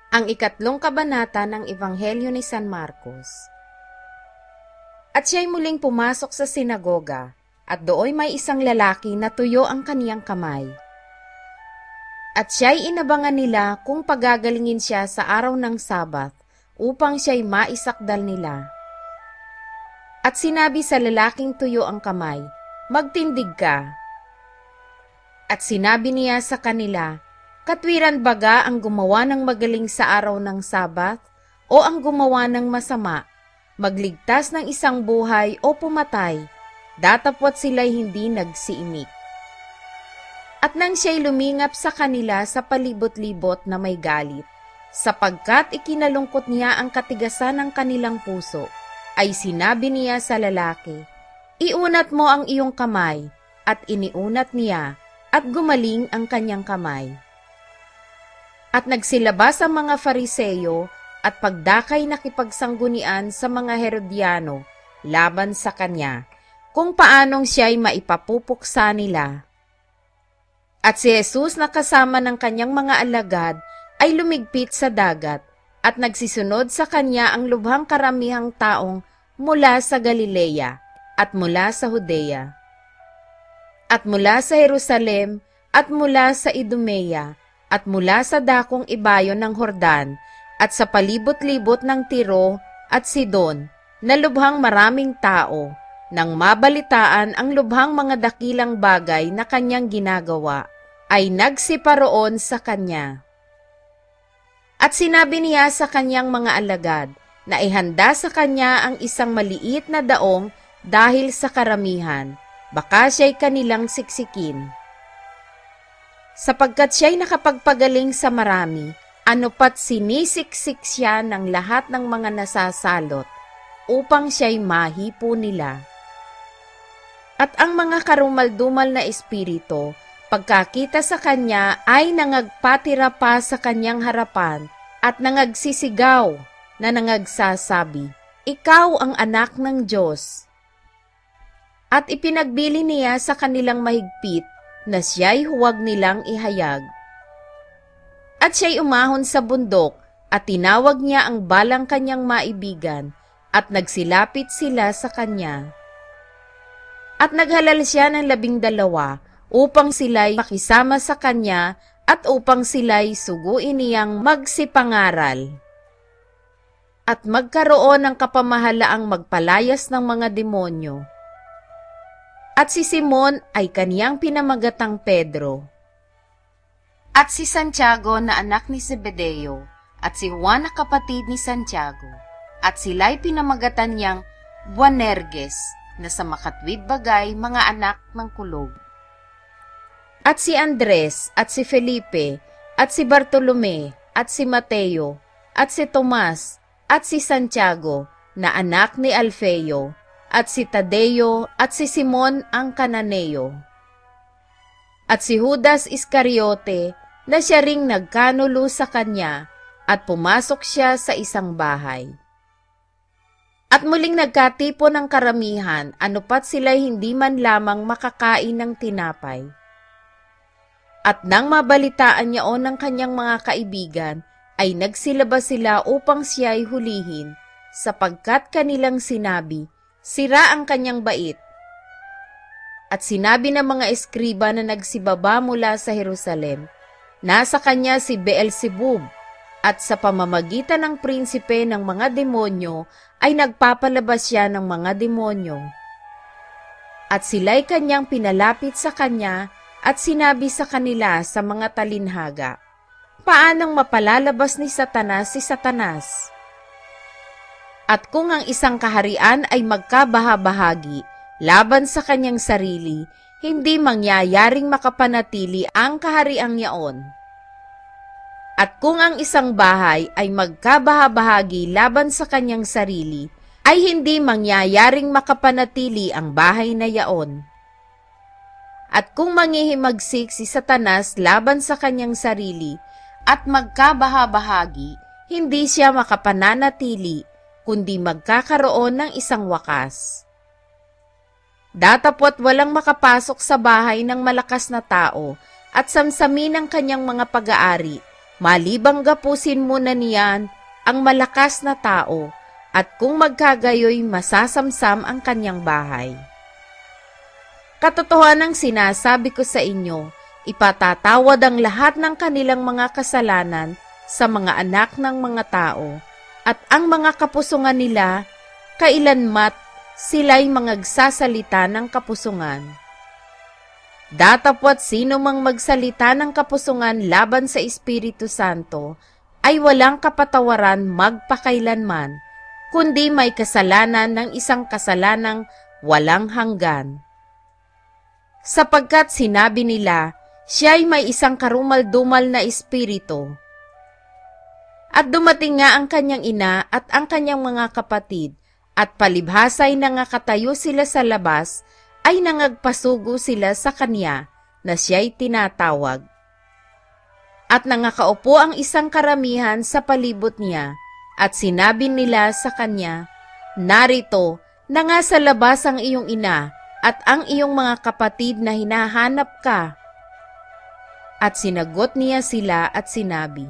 Ang 3 kabanata ng Ebanghelyo ni San Marcos. At siya'y muling pumasok sa sinagoga, at dooy may isang lalaki na tuyo ang kaniyang kamay. At siya'y inabangan nila kung pagagalingin siya sa araw ng Sabat, upang siya'y maisakdal nila. At sinabi sa lalaking tuyo ang kamay, "Magtindig ka." At sinabi niya sa kanila, "Katwiran baga ang gumawa ng magaling sa araw ng Sabat o ang gumawa ng masama, magligtas ng isang buhay o pumatay, datapwat sila'y hindi nagsiimik." At nang siya'y lumingap sa kanila sa palibot-libot na may galit, sapagkat ikinalungkot niya ang katigasan ng kanilang puso, ay sinabi niya sa lalaki, "Iunat mo ang iyong kamay," at iniunat niya, at gumaling ang kanyang kamay. At nagsilabas ang mga Fariseyo at pagdakay nakipagsanggunian sa mga Herodiano laban sa kanya, kung paanong siya'y maipapupuksa nila. At si Jesus na kasama ng kanyang mga alagad ay lumigpit sa dagat, at nagsisunod sa kanya ang lubhang karamihang taong mula sa Galilea at mula sa Judea, at mula sa Jerusalem at mula sa Idumea, at mula sa dakong ibayon ng Jordan, at sa palibot-libot ng Tiro at Sidon, na lubhang maraming tao, nang mabalitaan ang lubhang mga dakilang bagay na kanyang ginagawa, ay nagsiparoon sa kanya. At sinabi niya sa kanyang mga alagad, na ihanda sa kanya ang isang maliit na daong dahil sa karamihan, baka siya'y kanilang siksikin. Sapagkat siya'y nakapagpagaling sa marami, anopat sinisiksik siya ng lahat ng mga nasasalot, upang siya'y mahipo nila. At ang mga karumaldumal na espiritu, pagkakita sa kanya ay nangagpatira pa sa kanyang harapan, at nangagsisigaw na nangagsasabi, "Ikaw ang anak ng Diyos." At ipinagbili niya sa kanilang mahigpit, na siya'y huwag nilang ihayag. At siya'y umahon sa bundok, at tinawag niya ang balang kanyang maibigan, at nagsilapit sila sa kanya. At naghalal siya ng 12, upang sila'y makisama sa kanya, at upang sila'y suguin niyang magsipangaral. At magkaroon ng kapamahalaang magpalayas ng mga demonyo. At si Simon ay kaniyang pinamagatang Pedro. At si Santiago na anak ni Zebedeo, at si Juan na kapatid ni Santiago, at sila'y pinamagatan niyang Boanerges, na sa makatwid bagay mga anak ng kulog. At si Andres, at si Felipe, at si Bartolome, at si Mateo, at si Tomas, at si Santiago, na anak ni Alfeo, at si Tadeo, at si Simon ang Kananeo, at si Judas Iscariote, na siya ring nagkanulo sa kanya, at pumasok siya sa isang bahay. At muling nagkatipon ng karamihan, anopat sila'y hindi man lamang makakain ng tinapay. At nang mabalitaan niyaon ng kanyang mga kaibigan, ay nagsilabas sila upang siya'y hulihin, sapagkat kanilang sinabi, "Sira ang kanyang bait." At sinabi ng mga eskriba na nagsibaba mula sa Jerusalem, "Nasa kanya si Beelzebub, at sa pamamagitan ng prinsipe ng mga demonyo ay nagpapalabas siya ng mga demonyo." At sila'y kanyang pinalapit sa kanya at sinabi sa kanila sa mga talinhaga, "Paanong mapalalabas ni Satanas si Satanas? At kung ang isang kaharian ay magkabahabahagi laban sa kanyang sarili, hindi mangyayaring makapanatili ang kahariang yaon. At kung ang isang bahay ay magkabahabahagi laban sa kanyang sarili, ay hindi mangyayaring makapanatili ang bahay na yaon. At kung manghihimagsik si Satanas laban sa kanyang sarili at magkabahabahagi, hindi siya makapananatili, kundi magkakaroon ng isang wakas. Datapwat walang makapasok sa bahay ng malakas na tao at samsamin ang kanyang mga pag-aari, malibang gapusin muna niyan ang malakas na tao, at kung magkagayoy masasamsam ang kanyang bahay. Katotohanang sinasabi ko sa inyo, ipatatawad ang lahat ng kanilang mga kasalanan sa mga anak ng mga tao, at ang mga kapusungan nila, kailanmat sila'y mangagsasalita ng kapusungan. Datapwat sino mang magsalita ng kapusungan laban sa Espiritu Santo, ay walang kapatawaran magpakailanman, kundi may kasalanan ng isang kasalanang walang hanggan. Sapagkat sinabi nila, siya'y may isang karumal-dumal na espiritu. At dumating nga ang kanyang ina at ang kanyang mga kapatid, at palibhasay nangakatayo sila sa labas, ay nangagpasugo sila sa kanya na siya'y tinatawag. At nangakaupo ang isang karamihan sa palibot niya, at sinabi nila sa kanya, narito, na nga sa labas ang iyong ina at ang iyong mga kapatid na hinahanap ka. At sinagot niya sila at sinabi,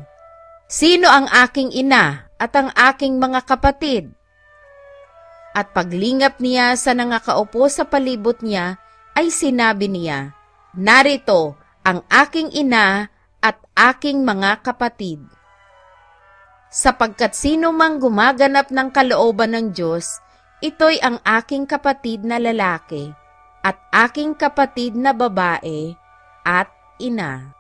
sino ang aking ina at ang aking mga kapatid? At paglingap niya sa nangakaupo sa palibot niya, ay sinabi niya, narito ang aking ina at aking mga kapatid. Sapagkat sino mang gumaganap ng kalooban ng Diyos, ito'y ang aking kapatid na lalaki, at aking kapatid na babae, at ina.